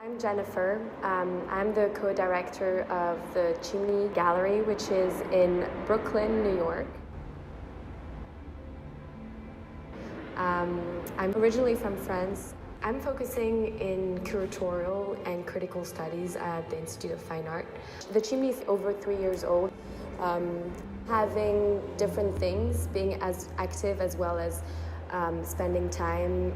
I'm Jennifer. I'm the co-director of the Chimney Gallery, which is in Brooklyn, New York. I'm originally from France. I'm focusing in curatorial and critical studies at the Institute of Fine Art. The Chimney is over 3 years old. Having different things, being as active as well as spending time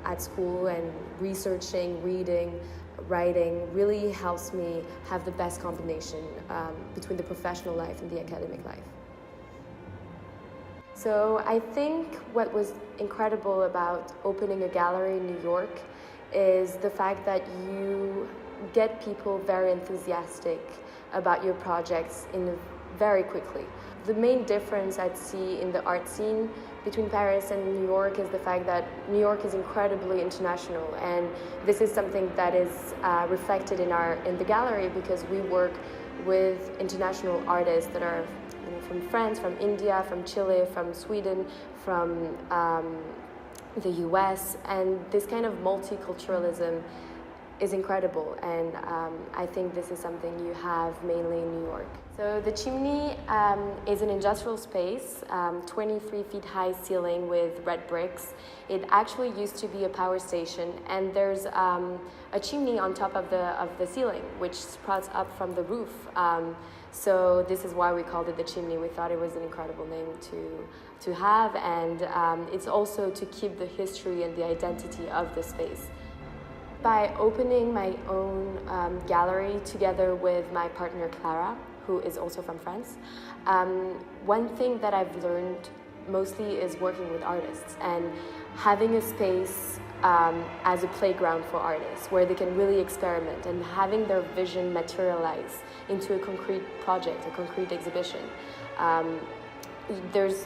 at school and researching, reading, writing really helps me have the best combination between the professional life and the academic life. So I think what was incredible about opening a gallery in New York is the fact that you get people very enthusiastic about your projects very quickly. The main difference I'd see in the art scene between Paris and New York is the fact that New York is incredibly international, and this is something that is reflected in the gallery because we work with international artists that are from France, from India, from Chile, from Sweden, from the US, and this kind of multiculturalism is incredible, and I think this is something you have mainly in New York. So the Chimney is an industrial space, 23 feet high ceiling with red bricks. It actually used to be a power station, and there's a chimney on top of the ceiling, which sprouts up from the roof. So this is why we called it the Chimney. We thought it was an incredible name to have, and it's also to keep the history and the identity of the space. By opening my own gallery together with my partner Clara, who is also from France, one thing that I've learned mostly is working with artists and having a space as a playground for artists where they can really experiment and having their vision materialize into a concrete project, a concrete exhibition.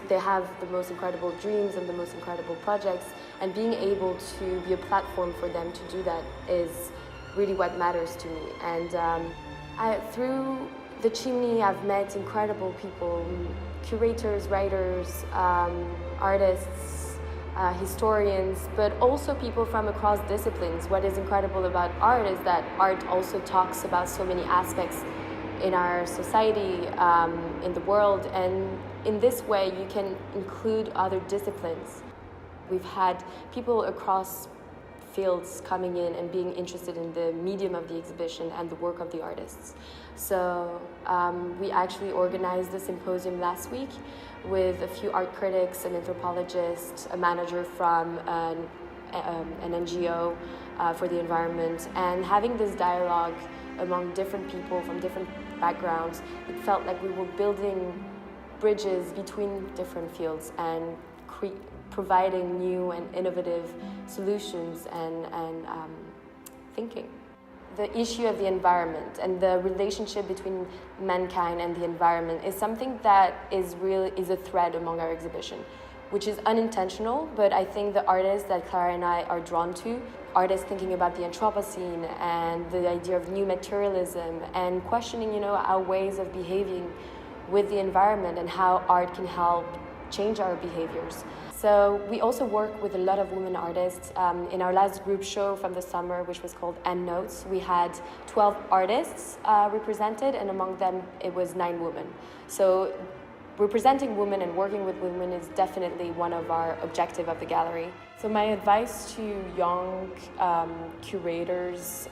They have the most incredible dreams and the most incredible projects, and being able to be a platform for them to do that is really what matters to me. And through the Chimney, I've met incredible people, curators, writers, artists, historians, but also people from across disciplines. What is incredible about art is that art also talks about so many aspects in our society, in the world, and in this way you can include other disciplines. We've had people across fields coming in and being interested in the medium of the exhibition and the work of the artists. So we actually organized a symposium last week with a few art critics, an anthropologist, a manager from an NGO for the environment, and having this dialogue among different people from different backgrounds, it felt like we were building bridges between different fields and providing new and innovative solutions and thinking. The issue of the environment and the relationship between mankind and the environment is something that is a thread among our exhibition, which is unintentional, but I think the artists that Clara and I are drawn to, artists thinking about the Anthropocene and the idea of new materialism and questioning, our ways of behaving with the environment and how art can help change our behaviors. So we also work with a lot of women artists. In our last group show from the summer, which was called Endnotes, we had 12 artists represented, and among them it was 9 women. So representing women and working with women is definitely one of our objectives of the gallery. So my advice to young curators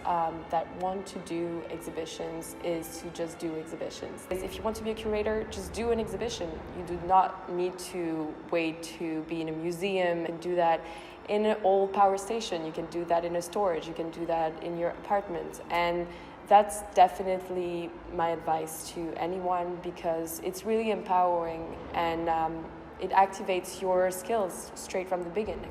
that want to do exhibitions is to just do exhibitions. If you want to be a curator, just do an exhibition. You do not need to wait to be in a museum and do that in an old power station. You can do that in a storage. You can do that in your apartment. And that's definitely my advice to anyone because it's really empowering and it activates your skills straight from the beginning.